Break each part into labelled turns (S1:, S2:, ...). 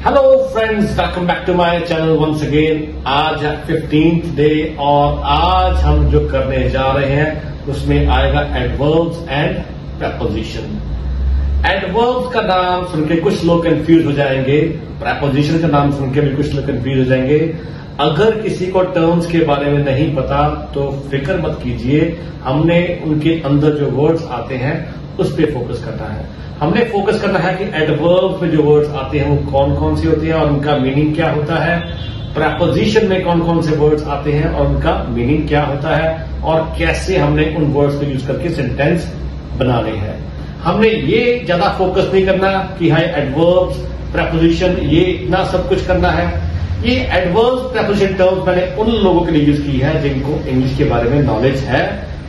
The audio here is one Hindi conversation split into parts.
S1: Hello friends, welcome back to my channel once again. आज है 15th डे और आज हम जो करने जा रहे हैं उसमें आएगा एडवर्ब्स एंड प्रेपोजिशन। एडवर्ब्स का नाम सुन के कुछ लोग कंफ्यूज हो जाएंगे, प्रेपोजिशन का नाम सुन के भी कुछ लोग कंफ्यूज हो जाएंगे। अगर किसी को टर्म्स के बारे में नहीं पता तो फिक्र मत कीजिए, हमने उनके अंदर जो वर्ड्स आते हैं उस पर फोकस करना है। हमने फोकस करना है कि एडवर्ब में जो वर्ड्स आते हैं वो कौन कौन से होते हैं और उनका मीनिंग क्या होता है, प्रेपोजिशन में कौन कौन से वर्ड्स आते हैं और उनका मीनिंग क्या होता है, और कैसे हमने उन वर्ड्स को यूज करके सेंटेंस बनाने हैं। हमने ये ज्यादा फोकस नहीं करना कि हाई एडवर्ब्स प्रेपोजिशन ये इतना सब कुछ करना है। ये एडवर्ब्स प्रेपोजिशन टर्म्स मैंने उन लोगों के लिए यूज की है जिनको इंग्लिश के बारे में नॉलेज है।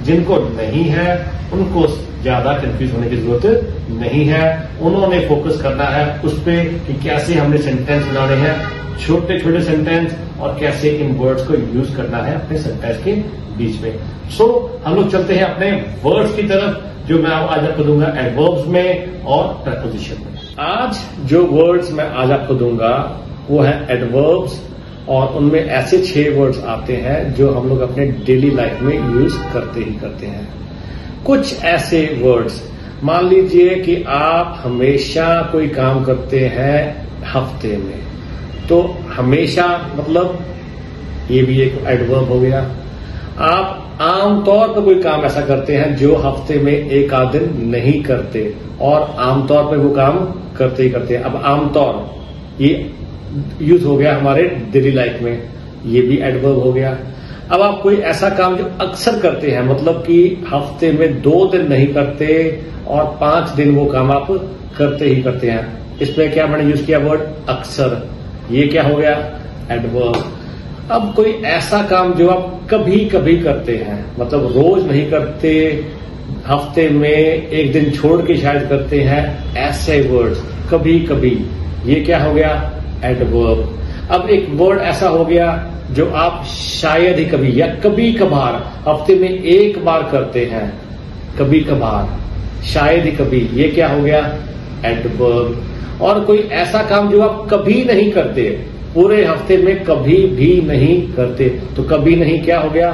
S1: जिनको नहीं है उनको ज्यादा कंफ्यूज होने की जरूरत नहीं है। उन्होंने फोकस करना है उस पर कि कैसे हमने सेंटेंस बनाने हैं, छोटे छोटे सेंटेंस, और कैसे इन वर्ड्स को यूज करना है अपने सेंटेंस के बीच में। सो हम लोग चलते हैं अपने वर्ड्स की तरफ, जो मैं आज आपको दूंगा एडवर्ब्स में और प्रेपोजिशन में। आज जो वर्ड्स मैं आज आपको दूंगा वो है एडवर्ब्स, और उनमें ऐसे 6 वर्ड्स आते हैं जो हम लोग अपने डेली लाइफ में यूज करते ही करते हैं। कुछ ऐसे वर्ड्स, मान लीजिए कि आप हमेशा कोई काम करते हैं हफ्ते में, तो हमेशा मतलब ये भी एक एडवर्ब हो गया। आप आमतौर पर कोई काम ऐसा करते हैं जो हफ्ते में एक आध दिन नहीं करते, और आमतौर पर वो काम करते ही करते हैं। अब आमतौर ये यूज हो गया हमारे डेली लाइफ में, ये भी एडवर्ब हो गया। अब आप कोई ऐसा काम जो अक्सर करते हैं, मतलब कि हफ्ते में 2 दिन नहीं करते और 5 दिन वो काम आप करते ही करते हैं, इसमें क्या मैंने यूज किया वर्ड अक्सर, ये क्या हो गया एडवर्ब। अब कोई ऐसा काम जो आप कभी कभी करते हैं, मतलब रोज नहीं करते, हफ्ते में एक दिन छोड़ के शायद करते हैं, ऐसे वर्ड्स कभी कभी, ये क्या हो गया एडवर्ब। अब एक वर्ड ऐसा हो गया जो आप शायद ही कभी या कभी कभार, हफ्ते में एक बार करते हैं, कभी कभार, शायद ही कभी, ये क्या हो गया एडवर्ब। और कोई ऐसा काम जो आप कभी नहीं करते, पूरे हफ्ते में कभी भी नहीं करते, तो कभी नहीं क्या हो गया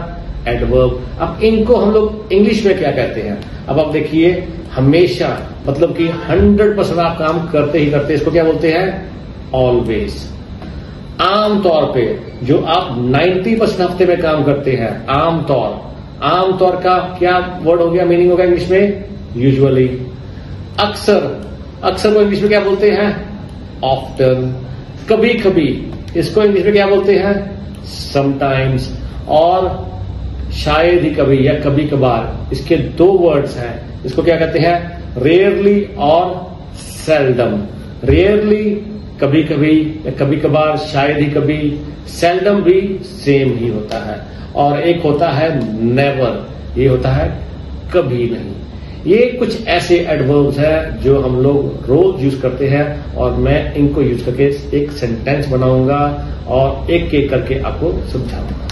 S1: एडवर्ब। अब इनको हम लोग इंग्लिश में क्या कहते हैं, अब आप देखिए, हमेशा मतलब कि 100% आप काम करते ही करते, इसको क्या बोलते हैं ऑलवेज। आमतौर पे जो आप 90% हफ्ते में काम करते हैं, आमतौर का क्या वर्ड हो गया, मीनिंग हो गया इंग्लिश में यूजुअली। अक्सर को इंग्लिश में क्या बोलते हैं ऑफ्टन। कभी कभी इसको इंग्लिश में क्या बोलते हैं समटाइम्स। और शायद ही कभी या कभी कभार, इसके 2 वर्ड्स हैं, इसको क्या कहते हैं रेयरली और सेल्डम। रेयरली कभी कभी या कभी कभार, शायद ही कभी, सेल्डम भी सेम ही होता है। और एक होता है नेवर, ये होता है कभी नहीं। ये कुछ ऐसे एडवर्ब्स हैं जो हम लोग रोज यूज करते हैं, और मैं इनको यूज करके एक सेंटेंस बनाऊंगा और एक एक करके आपको समझाऊंगा।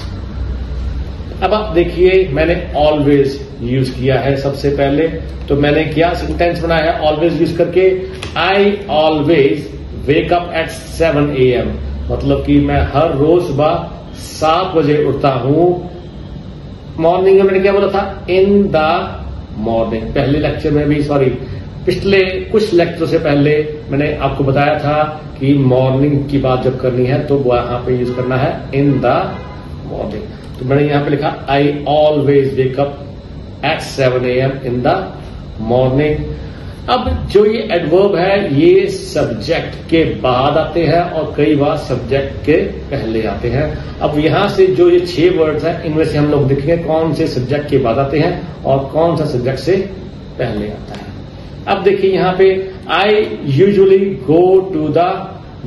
S1: अब आप देखिए, मैंने ऑलवेज यूज किया है सबसे पहले, तो मैंने क्या सेंटेंस बनाया है ऑलवेज यूज करके, I always wake up at 7 AM, मतलब कि मैं हर रोज सुबह 7 बजे उठता हूं। मॉर्निंग में मैंने क्या बोला था इन द मॉर्निंग, पहले लेक्चर में भी, सॉरी पिछले कुछ लेक्चर से पहले मैंने आपको बताया था कि मॉर्निंग की बात जब करनी है तो वहां पे यूज करना है इन द मॉर्निंग। तो मैंने यहां पे लिखा I always wake up at 7 AM in the morning. अब जो ये एडवर्ब है ये सब्जेक्ट के बाद आते हैं और कई बार सब्जेक्ट के पहले आते हैं। अब यहां से जो ये 6 वर्ड्स हैं, इनमें से हम लोग देखेंगे कौन से सब्जेक्ट के बाद आते हैं और कौन सा सब्जेक्ट से पहले आता है। अब देखिए यहां पे I usually go to the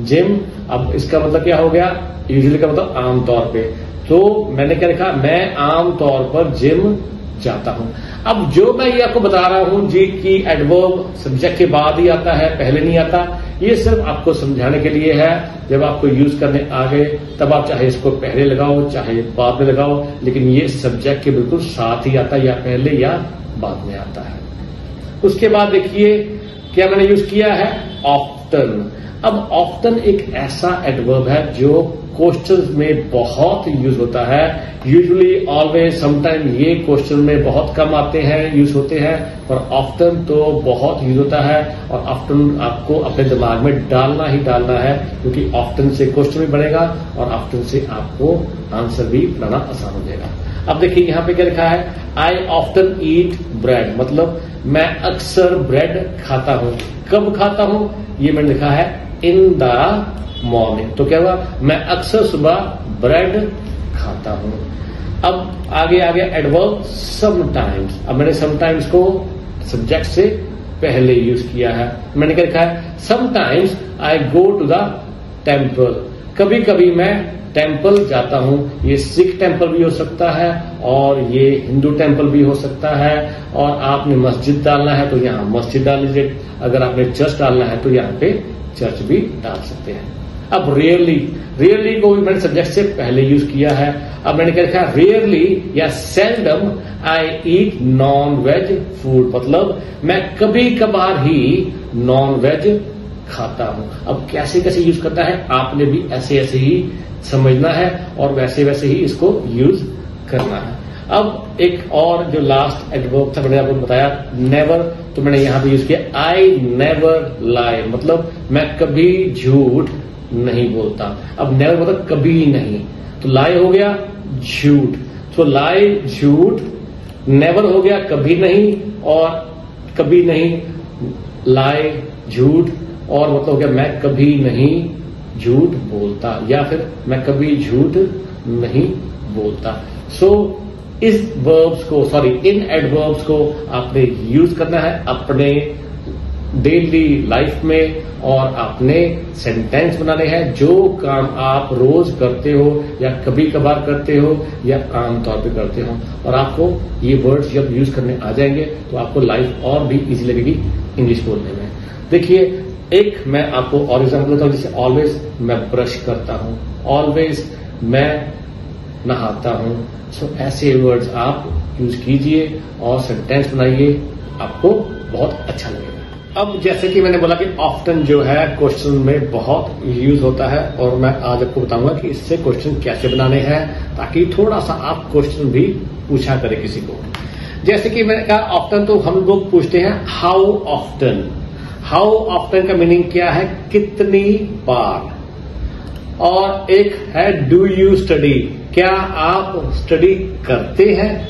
S1: gym. अब इसका मतलब क्या हो गया, यूजुअली का मतलब आमतौर पे, तो मैंने क्या लिखा, मैं आमतौर पर जिम जाता हूं। अब जो मैं ये आपको बता रहा हूं जी कि एडवर्ब सब्जेक्ट के बाद ही आता है, पहले नहीं आता, ये सिर्फ आपको समझाने के लिए है। जब आपको यूज करने आ गए तब आप चाहे इसको पहले लगाओ चाहे बाद में लगाओ, लेकिन ये सब्जेक्ट के बिल्कुल साथ ही आता है, या पहले या बाद में आता है। उसके बाद देखिए क्या मैंने यूज किया है ऑफ्टन। ऑफ्टन। अब ऑफ्टन एक ऐसा एडवर्ब है जो क्वेश्चंस में बहुत यूज होता है। यूजुअली, ऑलवेज, समटाइम ये क्वेश्चन में बहुत कम आते हैं, यूज होते हैं, पर ऑफ्टन तो बहुत यूज होता है। और ऑफ्टन आपको अपने दिमाग में डालना ही डालना है, क्योंकि ऑफ्टन से क्वेश्चन भी बनेगा और ऑफ्टन से आपको आंसर भी बनाना आसान हो जाएगा। अब देखिए यहाँ पे क्या लिखा है, आई ऑफ्टन ईट ब्रेड, मतलब मैं अक्सर ब्रेड खाता हूं। कब खाता हूं, ये मैंने लिखा है इन द मॉर्निंग। तो क्या हुआ, मैं अक्सर सुबह ब्रेड खाता हूं। अब आगे आ गया एडवर्ब समटाइम्स। अब मैंने समटाइम्स को सब्जेक्ट से पहले यूज किया है। मैंने क्या लिखा है, sometimes I go to the temple, कभी कभी मैं टेम्पल जाता हूं। ये सिख टेम्पल भी हो सकता है और ये हिंदू टेम्पल भी हो सकता है। और आपने मस्जिद डालना है तो यहां मस्जिद डाल लीजिए, अगर आपने चर्च डालना है तो यहां पे चर्च भी डाल सकते हैं। अब रेयरली, रेयरली को भी मैंने सब्जेक्ट से पहले यूज किया है। अब मैंने क्या लिखा, रेयरली या सेल्डम आई ईट नॉन वेज फूड, मतलब मैं कभी कभार ही नॉन वेज खाता हूं। अब कैसे कैसे यूज करता है आपने भी ऐसे ऐसे ही समझना है और वैसे वैसे ही इसको यूज करना है। अब एक और जो लास्ट एडवर्ब था मैंने आपको बताया नेवर, तो मैंने यहां पे यूज किया आई नेवर लाई, मतलब मैं कभी झूठ नहीं बोलता। अब नेवर मतलब कभी नहीं, तो लाई हो गया झूठ, तो लाई झूठ, नेवर हो गया कभी नहीं, और कभी नहीं लाई झूठ, और मतलब हो गया मैं कभी नहीं झूठ बोलता, या फिर मैं कभी झूठ नहीं बोलता। सो इस वर्ब्स को, सॉरी इन एडवर्ब्स को आपने यूज करना है अपने डेली लाइफ में, और आपने सेंटेंस बनाने हैं। जो काम आप रोज करते हो या कभी कभार करते हो या आमतौर पे करते हो, और आपको ये वर्ड्स जब यूज करने आ जाएंगे तो आपको लाइफ और भी इजी लगेगी इंग्लिश बोलने में। देखिए एक मैं आपको और एग्जाम्पल देता हूं, जैसे ऑलवेज मैं ब्रश करता हूं, ऑलवेज मैं नहाता हूं। सो ऐसे वर्ड्स आप यूज कीजिए और सेंटेंस बनाइए, आपको बहुत अच्छा लगेगा। अब जैसे कि मैंने बोला कि ऑफ्टन जो है क्वेश्चन में बहुत यूज होता है, और मैं आज आपको बताऊंगा कि इससे क्वेश्चन कैसे बनाने हैं, ताकि थोड़ा सा आप क्वेश्चन भी पूछा करें किसी को। जैसे कि मैंने कहा ऑफ्टन, तो हम लोग पूछते हैं हाउ ऑफ्टन। हाउ ऑफ्टन का मीनिंग क्या है, कितनी बार। और एक है डू यू स्टडी, क्या आप स्टडी करते हैं,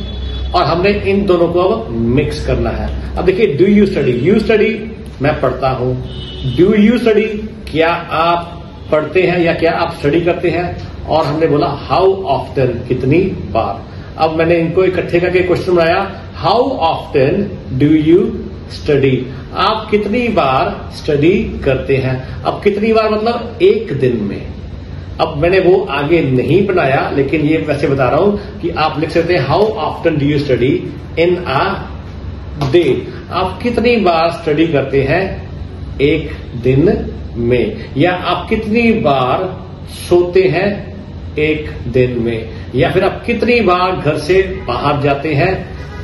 S1: और हमने इन दोनों को अब मिक्स करना है। अब देखिए do you study, you study मैं पढ़ता हूं, डू यू स्टडी क्या आप पढ़ते हैं या क्या आप स्टडी करते हैं, और हमने बोला हाउ ऑफ्टन कितनी बार। अब मैंने इनको इकट्ठे करके क्वेश्चन बनाया, how often do you study, आप कितनी बार स्टडी करते हैं। अब कितनी बार मतलब एक दिन में। अब मैंने वो आगे नहीं बनाया, लेकिन ये वैसे बता रहा हूं कि आप लिख सकते हैं how often do you study in a day, आप कितनी बार स्टडी करते हैं एक दिन में, या आप कितनी बार सोते हैं एक दिन में, या फिर आप कितनी बार घर से बाहर जाते हैं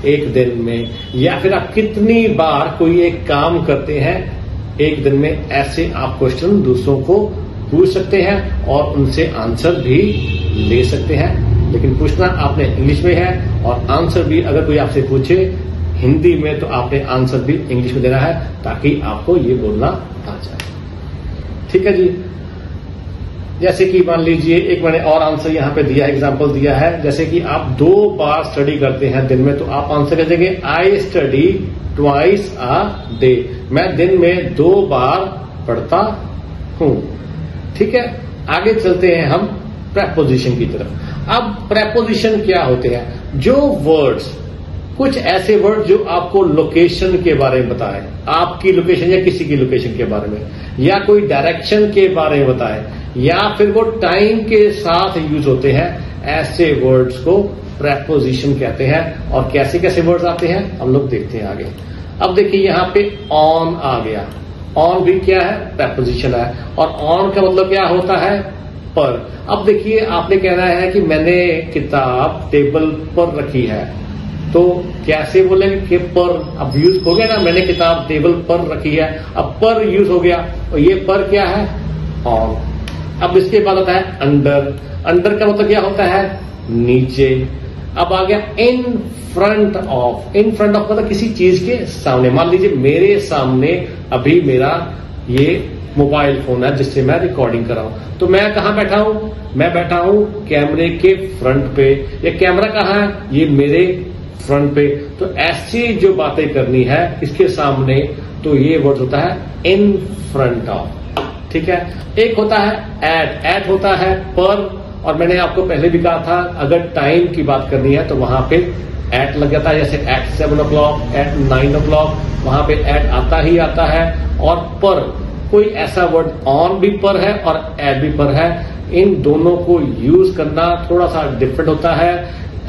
S1: एक दिन में, या फिर आप कितनी बार कोई एक काम करते हैं एक दिन में। ऐसे आप क्वेश्चन दूसरों को पूछ सकते हैं और उनसे आंसर भी ले सकते हैं, लेकिन पूछना आपने इंग्लिश में है, और आंसर भी अगर कोई आपसे पूछे हिंदी में तो आपने आंसर भी इंग्लिश में देना है, ताकि आपको ये बोलना आ जाए। ठीक है जी। जैसे कि मान लीजिए एक मैंने और आंसर यहां पे दिया है, एग्जांपल दिया है, जैसे कि आप 2 बार स्टडी करते हैं दिन में, तो आप आंसर कर देंगे I study twice a day, मैं दिन में 2 बार पढ़ता हूं। ठीक है, आगे चलते हैं हम प्रेपोजिशन की तरफ। अब प्रेपोजिशन क्या होते हैं, जो वर्ड्स, कुछ ऐसे वर्ड जो आपको लोकेशन के बारे में बताए, आपकी लोकेशन या किसी की लोकेशन के बारे में, या कोई डायरेक्शन के बारे में बताए, या फिर वो टाइम के साथ यूज होते हैं, ऐसे वर्ड्स को प्रेपोजिशन कहते हैं। और कैसे कैसे वर्ड्स आते हैं हम लोग देखते हैं आगे। अब देखिए यहां पे ऑन आ गया, ऑन भी क्या है, प्रेपोजिशन है, और ऑन का मतलब क्या होता है, पर। अब देखिए आपने कहना है कि मैंने किताब टेबल पर रखी है, तो कैसे बोलेंगे कि पर, अब यूज हो गया ना, मैंने किताब टेबल पर रखी है, अब पर यूज हो गया, और ये पर क्या है, ऑन। अब इसके बाद आता है अंडर। अंडर का मतलब क्या होता है, नीचे। अब आ गया in front of. In front of मतलब किसी चीज के सामने। मान लीजिए मेरे सामने अभी मेरा ये मोबाइल फोन है जिससे मैं रिकॉर्डिंग कर रहा हूं, तो मैं कहां बैठा हूं, मैं बैठा हूं कैमरे के फ्रंट पे। ये कैमरा कहां है, ये मेरे फ्रंट पे। तो ऐसी जो बातें करनी है इसके सामने, तो ये वर्ड होता है इन फ्रंट ऑफ। ठीक है। एक होता है एट। एट होता है पर, और मैंने आपको पहले भी कहा था अगर टाइम की बात करनी है तो वहां पे एट लग जाता है, जैसे एट 7 o'clock, एट 9 o'clock, वहां पे एट आता ही आता है। और पर, कोई ऐसा वर्ड ऑन भी पर है और एट भी पर है, इन दोनों को यूज करना थोड़ा सा डिफरेंट होता है।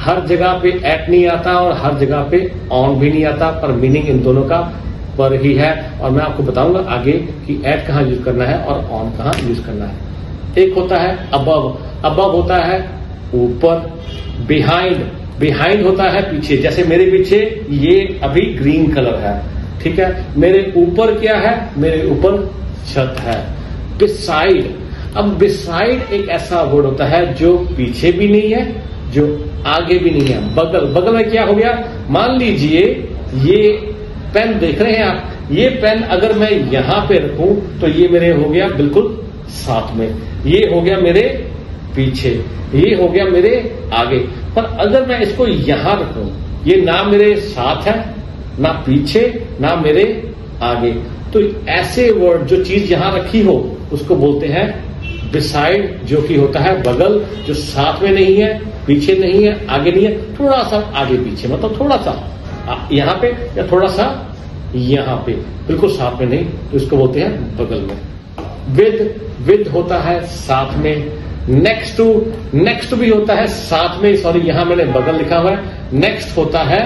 S1: हर जगह पे एट नहीं आता और हर जगह पे ऑन भी नहीं आता, पर मीनिंग इन दोनों का पर ही है। और मैं आपको बताऊंगा आगे कि एट कहां यूज करना है और ऑन कहां यूज करना है। एक होता है अबव। अबव होता है ऊपर। बिहाइंड। बिहाइंड होता है पीछे। जैसे मेरे पीछे ये अभी ग्रीन कलर है, ठीक है। मेरे ऊपर क्या है, मेरे ऊपर छत है। बिसाइड। अब बिसाइड एक ऐसा वर्ड होता है जो पीछे भी नहीं है, जो आगे भी नहीं है। बगल। बगल में क्या हो गया, मान लीजिए ये पेन देख रहे हैं आप, ये पेन अगर मैं यहां पे रखूं तो ये मेरे हो गया बिल्कुल साथ में, ये हो गया मेरे पीछे, ये हो गया मेरे आगे। पर अगर मैं इसको यहां रखूं, ये ना मेरे साथ है, ना पीछे, ना मेरे आगे, तो ऐसे वर्ड जो चीज यहां रखी हो उसको बोलते हैं बिसाइड, जो कि होता है बगल, जो साथ में नहीं है, पीछे नहीं है, आगे नहीं है, थोड़ा सा आगे पीछे, मतलब थोड़ा सा यहां पे या थोड़ा सा यहां पे, बिल्कुल साथ में नहीं, तो इसको बोलते हैं बगल में। विद। विद होता है साथ में। Next to. नेक्स्ट भी होता है साथ में, सॉरी यहां मैंने बगल लिखा हुआ है। नेक्स्ट होता है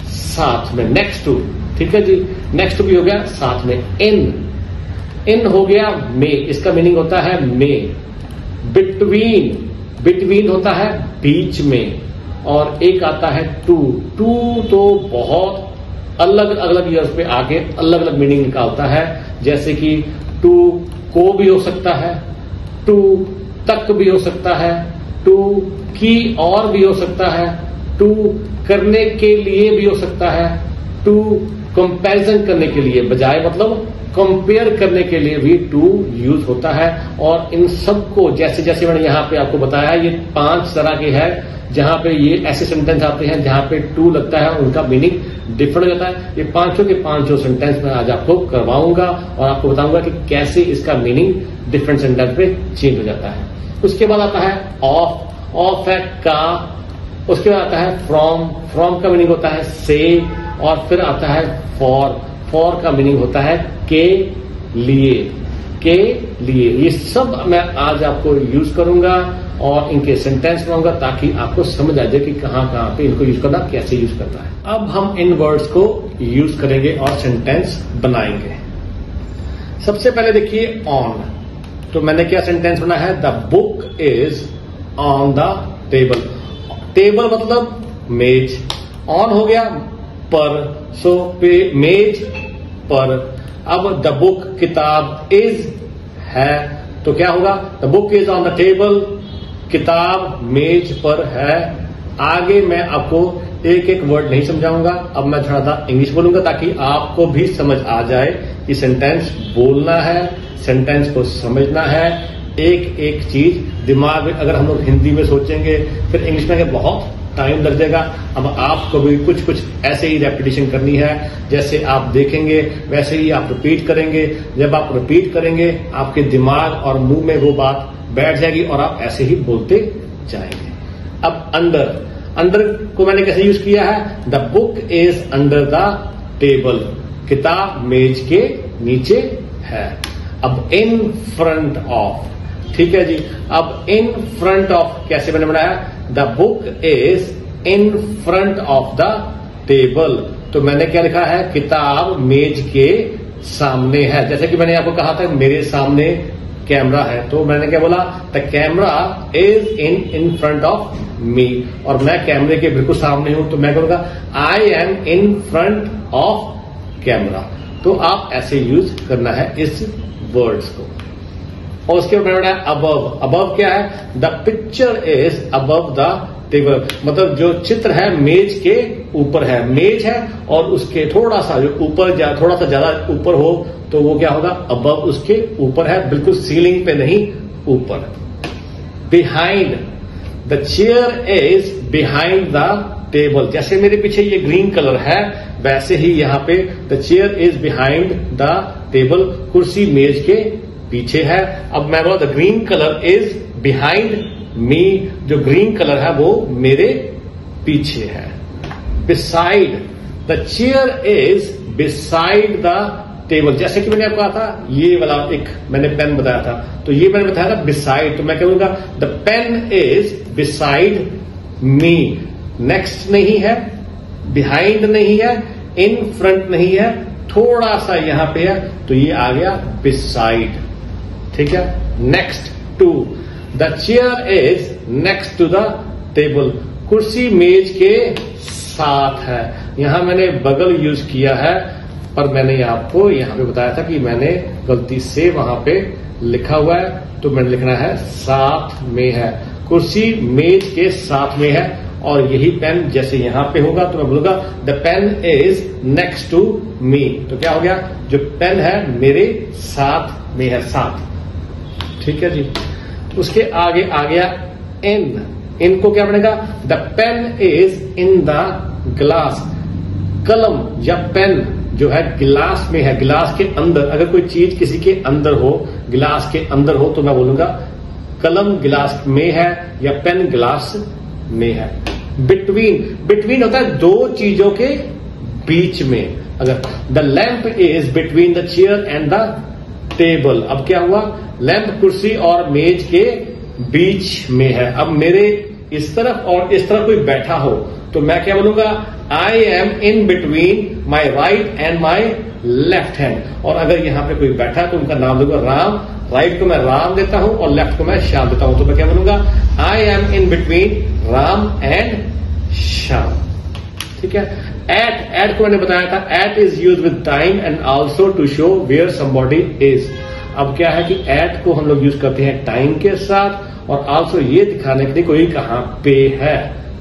S1: साथ में, नेक्स्ट टू, ठीक है जी। नेक्स्ट भी हो गया साथ में। इन। इन हो गया में, इसका मीनिंग होता है में। बिटवीन। बिटवीन होता है बीच में। और एक आता है टू। टू तो बहुत अलग अलग ईयर्स पे आके अलग अलग मीनिंग निकालता है, जैसे कि टू को भी हो सकता है, टू तक भी हो सकता है, टू की और भी हो सकता है, टू करने के लिए भी हो सकता है, टू कंपैरिजन करने के लिए, बजाय मतलब कंपेयर करने के लिए भी टू यूज होता है। और इन सबको जैसे जैसे मैंने यहां पे आपको बताया, ये 5 तरह के हैं जहां पे ये ऐसे सेंटेंस आते हैं जहां पे टू लगता है, उनका मीनिंग डिफरेंट हो जाता है। ये 5 के 5 सेंटेंस मैं आज आपको करवाऊंगा और आपको बताऊंगा कि कैसे इसका मीनिंग डिफरेंट सेंटेंस में चेंज हो जाता है। उसके बाद आता है ऑफ। ऑफ है का। उसके बाद आता है फ्रॉम। फ्रॉम का मीनिंग होता है से। और फिर आता है फॉर। फॉर का मीनिंग होता है के लिए। के लिए। ये सब मैं आज आपको यूज करूंगा और इनके सेंटेंस बनाऊंगा ताकि आपको समझ आ जाए कि कहां कहां पे इनको यूज करना, कैसे यूज करना है। अब हम इन वर्ड्स को यूज करेंगे और सेंटेंस बनाएंगे। सबसे पहले देखिए ऑन। तो मैंने क्या सेंटेंस बना है, the book is on the table. Table मतलब मेज। ऑन हो गया पर, सो पे मेज पर। अब द बुक किताब इज है, तो क्या होगा, the book is on the table, किताब मेज पर है। आगे मैं आपको एक एक वर्ड नहीं समझाऊंगा, अब मैं थोड़ा सा इंग्लिश बोलूंगा ताकि आपको भी समझ आ जाए कि सेंटेंस बोलना है, सेंटेंस को समझना है। एक एक चीज दिमाग में, अगर हम लोग हिंदी में सोचेंगे फिर इंग्लिश में बहुत टाइम लग जाएगा। अब आपको भी कुछ कुछ ऐसे ही रेपिटेशन करनी है, जैसे आप देखेंगे वैसे ही आप रिपीट करेंगे। जब आप रिपीट करेंगे आपके दिमाग और मुंह में वो बात बैठ जाएगी और आप ऐसे ही बोलते जाएंगे। अब अंडर। अंडर को मैंने कैसे यूज किया है, the book is under the table, किताब मेज के नीचे है। अब इन फ्रंट ऑफ, ठीक है जी। अब इन फ्रंट ऑफ कैसे मैंने बनाया, the book is in front of the table, तो मैंने क्या लिखा है, किताब मेज के सामने है। जैसे कि मैंने आपको कहा था मेरे सामने कैमरा है, तो मैंने क्या बोला, the camera is in front of me, और मैं कैमरे के बिल्कुल सामने हूं, तो मैं कहूंगा आई am in front of camera. तो आप ऐसे यूज करना है इस वर्ड्स को। और उसके बाद मैंने अबव, अबव क्या है, the picture is above the table, मतलब जो चित्र है मेज के ऊपर है, मेज है और उसके थोड़ा सा जो ऊपर थोड़ा सा ज्यादा ऊपर हो तो वो क्या होगा, अबव, उसके ऊपर है, बिल्कुल सीलिंग पे नहीं, ऊपर। Behind, the chair is behind the table, जैसे मेरे पीछे ये ग्रीन कलर है वैसे ही यहां पे the chair is behind the table, कुर्सी मेज के पीछे है। अब मैं बोला the green colour is behind me, जो ग्रीन कलर है वो मेरे पीछे है। Beside, the chair is beside the table, जैसे कि मैंने आपको कहा था ये वाला एक मैंने पेन बताया था, तो ये मैंने बताया था बिसाइड, तो मैं क्या बोलूंगा, the pen is beside me. Next नहीं है, बिहाइंड नहीं है, इन फ्रंट नहीं है, थोड़ा सा यहां पे है, तो ये आ गया बिसाइड। ठीक है, next to, the chair is next to the table, कुर्सी मेज के साथ है। यहां मैंने बगल यूज किया है, पर मैंने आपको यहां पे बताया था कि मैंने गलती से वहां पे लिखा हुआ है, तो मैंने लिखना है साथ में है, कुर्सी मेज के साथ में है। और यही पेन जैसे यहां पे होगा तो मैं बोलूंगा the pen is next to me, तो क्या हो गया, जो पेन है मेरे साथ में है, साथ। ठीक है जी। उसके आगे आ गया इन, इनको क्या बनेगा, the pen is in the glass, कलम या पेन जो है गिलास में है, गिलास के अंदर, अगर कोई चीज किसी के अंदर हो, गिलास के अंदर हो, तो मैं बोलूंगा कलम गिलास में है या पेन गिलास में है। बिटवीन, बिटवीन होता है दो चीजों के बीच में, अगर the lamp is between the chair and the table, अब क्या हुआ, लैंप कुर्सी और मेज के बीच में है। अब मेरे इस तरफ और इस तरफ कोई बैठा हो तो मैं क्या बोलूंगा, I am in between my right and my left hand. और अगर यहां पे कोई बैठा है तो उनका नाम दूंगा राम, राइट को मैं राम देता हूं और लेफ्ट को मैं श्याम देता हूं, तो मैं क्या बोलूंगा, I am in between Ram and Shyam. ठीक है। एट को मैंने बताया था, at is use with time and also to show where somebody is. अब क्या है कि एट को हम लोग यूज करते हैं टाइम के साथ और ऑल्सो ये दिखाने के लिए कोई कहां पे है।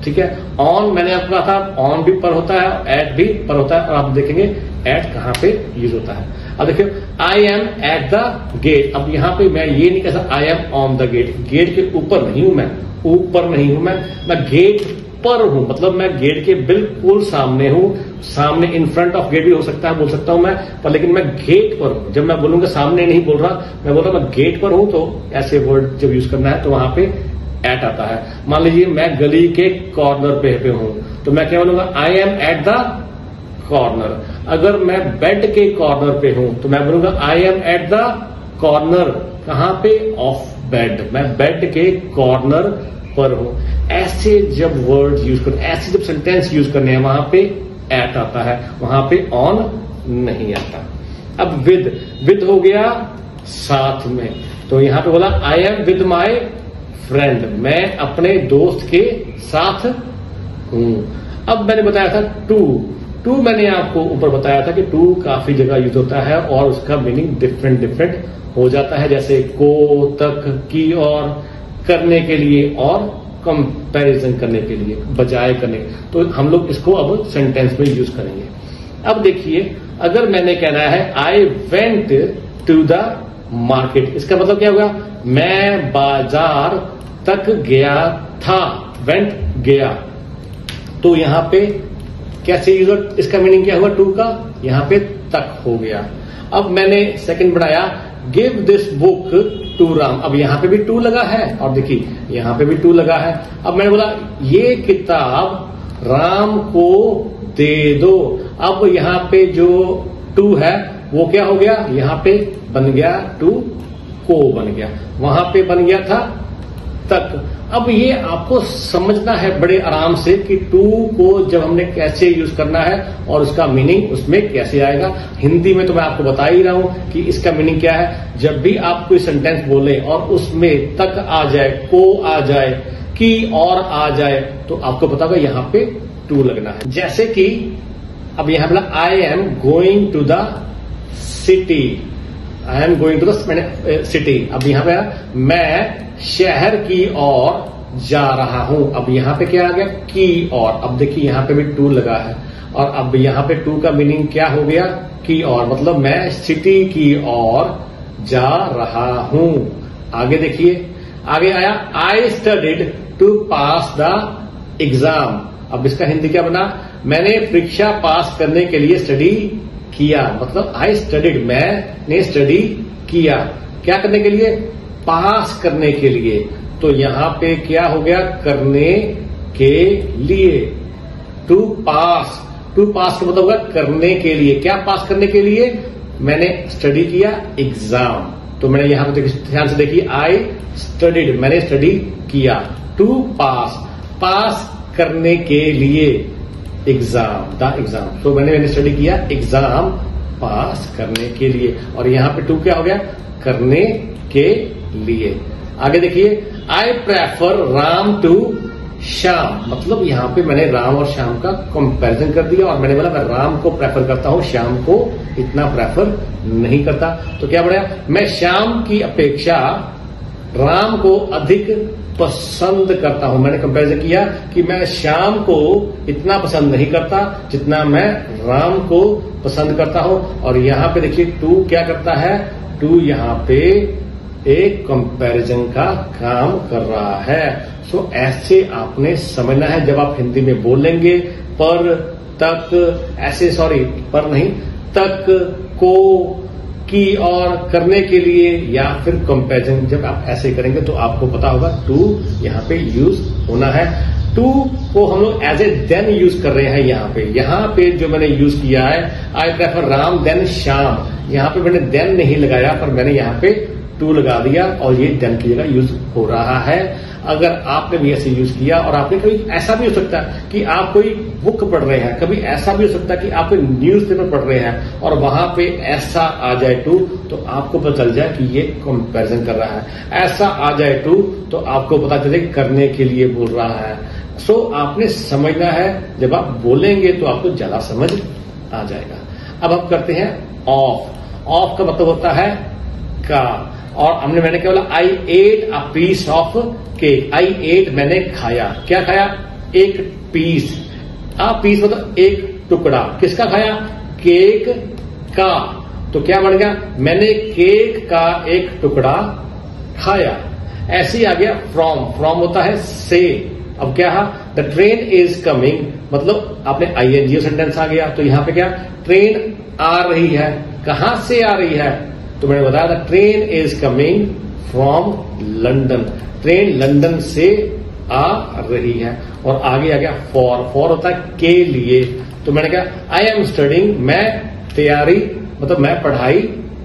S1: ठीक है। ऑन मैंने आपको कहा था, ऑन भी पर होता है, एट भी पर होता है, और आप देखेंगे एट कहां पे यूज होता है। अब देखिए, I am at the gate, अब यहां पे मैं ये नहीं कह सकता I am on the gate, gate के ऊपर नहीं हूं मैं, ऊपर नहीं हूं मैं गेट पर हूं, मतलब मैं गेट के बिल्कुल सामने हूं, सामने इन फ्रंट ऑफ गेट भी हो सकता है, बोल सकता हूं मैं, पर लेकिन मैं गेट पर हूं। जब मैं बोलूंगा सामने नहीं बोल रहा, मैं बोल रहा मैं गेट पर हूं, तो ऐसे वर्ड जब यूज करना है तो वहां पे एट आता है। मान लीजिए मैं गली के कॉर्नर पे हूं, तो मैं क्या बोलूंगा, I am at the corner. अगर मैं बेड के कॉर्नर पे हूं तो मैं बोलूंगा I am at the corner, कहां पे, ऑफ बेड, मैं बेड के कॉर्नर पर हूं। ऐसे जब वर्ड्स यूज कर, ऐसे जब सेंटेंस यूज करने हैं वहां पे एट आता है, वहां पे ऑन नहीं आता। अब विद हो गया साथ में, तो यहां पे बोला I am with my friend, मैं अपने दोस्त के साथ हूं। अब मैंने बताया था टू मैंने आपको ऊपर बताया था कि टू काफी जगह यूज होता है और उसका मीनिंग डिफरेंट हो जाता है, जैसे को, तक, की, और, करने के लिए और कंपैरिजन करने के लिए, बजाय करने, तो हम लोग इसको अब सेंटेंस में यूज करेंगे। अब देखिए, अगर मैंने कहना है I went to the market, इसका मतलब क्या होगा, मैं बाजार तक गया था, वेंट गया, तो यहां पे कैसे यूज, इसका मीनिंग क्या हुआ टू का, यहां पे तक हो गया। अब मैंने सेकंड बढ़ाया, give this book to Ram, अब यहां पे भी टू लगा है और देखिए यहां पे भी टू लगा है। अब मैंने बोला ये किताब राम को दे दो, अब यहां पे जो टू है वो क्या हो गया, यहां पे बन गया टू को बन गया, वहां पे बन गया था तक। अब ये आपको समझना है बड़े आराम से कि टू को जब हमने कैसे यूज करना है और उसका मीनिंग उसमें कैसे आएगा। हिंदी में तो मैं आपको बता ही रहा हूं कि इसका मीनिंग क्या है। जब भी आप कोई सेंटेंस बोले और उसमें तक आ जाए, को आ जाए, की और आ जाए, तो आपको पता होगा यहां पे टू लगना है। जैसे कि अब यहां बोला I am going to the city, I am going to the city. अब यहां पे मैं शहर की ओर जा रहा हूं। अब यहां पे क्या आ गया, की और। अब देखिए यहां पे भी टू लगा है और अब यहां पे टू का मीनिंग क्या हो गया, की और, मतलब मैं सिटी की ओर जा रहा हूं। आगे देखिए, आगे आया I studied to pass the exam. अब इसका हिंदी क्या बना, मैंने परीक्षा पास करने के लिए स्टडी किया। मतलब आई स्टडीड, मैंने स्टडी किया, क्या करने के लिए, पास करने के लिए। तो यहां पे क्या हो गया, करने के लिए। टू पास, टू पास का मतलब होगा करने के लिए। क्या पास करने के लिए, मैंने स्टडी किया एग्जाम। तो मैंने यहां पे ध्यान से देखिए, आई स्टडीड, मैंने स्टडी किया। टू पास, पास करने के लिए एग्जाम, द एग्जाम। तो मैंने स्टडी किया एग्जाम पास करने के लिए। और यहां पे टू क्या हो गया, करने के लिए। आगे देखिए, I prefer Ram to Shyam. मतलब यहां पे मैंने राम और श्याम का कंपैरिजन कर दिया और मैंने बोला मैं राम को प्रेफर करता हूं, श्याम को इतना प्रेफर नहीं करता। तो क्या बढ़ा, मैं श्याम की अपेक्षा राम को अधिक पसंद करता हूं। मैंने कंपैरिजन किया कि मैं श्याम को इतना पसंद नहीं करता जितना मैं राम को पसंद करता हूं। और यहां पे देखिए टू क्या करता है, टू यहां पे एक कंपैरिजन का काम कर रहा है। सो ऐसे आपने समझना है जब आप हिंदी में बोलेंगे, पर, तक, ऐसे, सॉरी पर नहीं, तक, को, की और, करने के लिए, या फिर कंपैरिजन जब आप ऐसे करेंगे तो आपको पता होगा टू यहां पे यूज होना है। टू को हम लोग एज ए देन यूज कर रहे हैं। यहां पे जो मैंने यूज किया है, I prefer Ram than Shyam, यहां पे मैंने देन नहीं लगाया पर मैंने यहां पे टू लगा दिया और ये देन की जगह यूज हो रहा है। अगर आपने भी ऐसे यूज किया, और आपने कभी ऐसा भी हो सकता है कि आप कोई बुक पढ़ रहे हैं, कभी ऐसा भी हो सकता है कि आप कोई न्यूज़पेपर पढ़ रहे हैं और वहां पे ऐसा आ जाए टू, तो आपको पता चल जाए कि ये कंपैरिजन कर रहा है। ऐसा आ जाए टू तो आपको पता चले करने के लिए बोल रहा है। सो आपने समझना है, जब आप बोलेंगे तो आपको ज्यादा समझ आ जाएगा। अब हम करते हैं ऑफ। ऑफ का मतलब होता है का। और मैंने क्या बोला, I ate a piece of cake. I ate, मैंने खाया, क्या खाया, एक पीस। अ पीस मतलब एक टुकड़ा, किसका खाया, केक का। तो क्या बन गया, मैंने केक का एक टुकड़ा खाया। ऐसे ही आ गया फ्रॉम। फ्रॉम होता है से। अब क्या है, द ट्रेन इज कमिंग, मतलब आपने आईएनजी सेंटेंस आ गया। तो यहां पे क्या, ट्रेन आ रही है, कहां से आ रही है, तो मैंने बताया था train is coming from London, train London से आ रही है। और आगे आ गया फॉर। फॉर होता है के लिए। तो मैंने कहा आई एम स्टडिंग, मैं तैयारी मतलब मैं पढ़ाई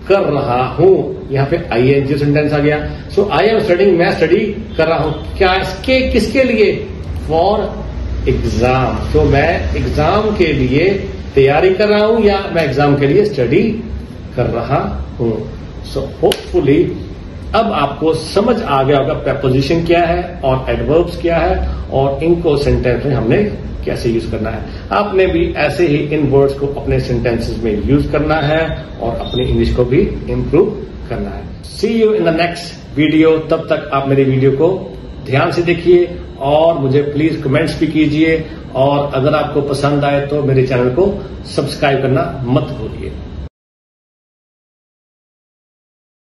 S1: कर रहा हूं। यहां पे आईएनजी सेंटेंस आ गया। सो आई एम स्टडिंग, मैं स्टडी कर रहा हूं, क्या, इसके किसके लिए, फॉर एग्जाम। तो मैं एग्जाम के लिए तैयारी कर रहा हूं या मैं एग्जाम के लिए स्टडी कर रहा हूं। सो होपफुली अब आपको समझ आ गया होगा प्रेपोजिशन क्या है और एडवर्ब्स क्या है और इनको सेंटेंस में हमने कैसे यूज करना है। आपने भी ऐसे ही इन वर्ड्स को अपने सेंटेंसेस में यूज करना है और अपनी इंग्लिश को भी इंप्रूव करना है। See you in the next video. तब तक आप मेरी वीडियो को ध्यान से देखिए और मुझे प्लीज कमेंट्स भी कीजिए। और अगर आपको पसंद आए तो मेरे चैनल को सब्सक्राइब करना मत भूलिए।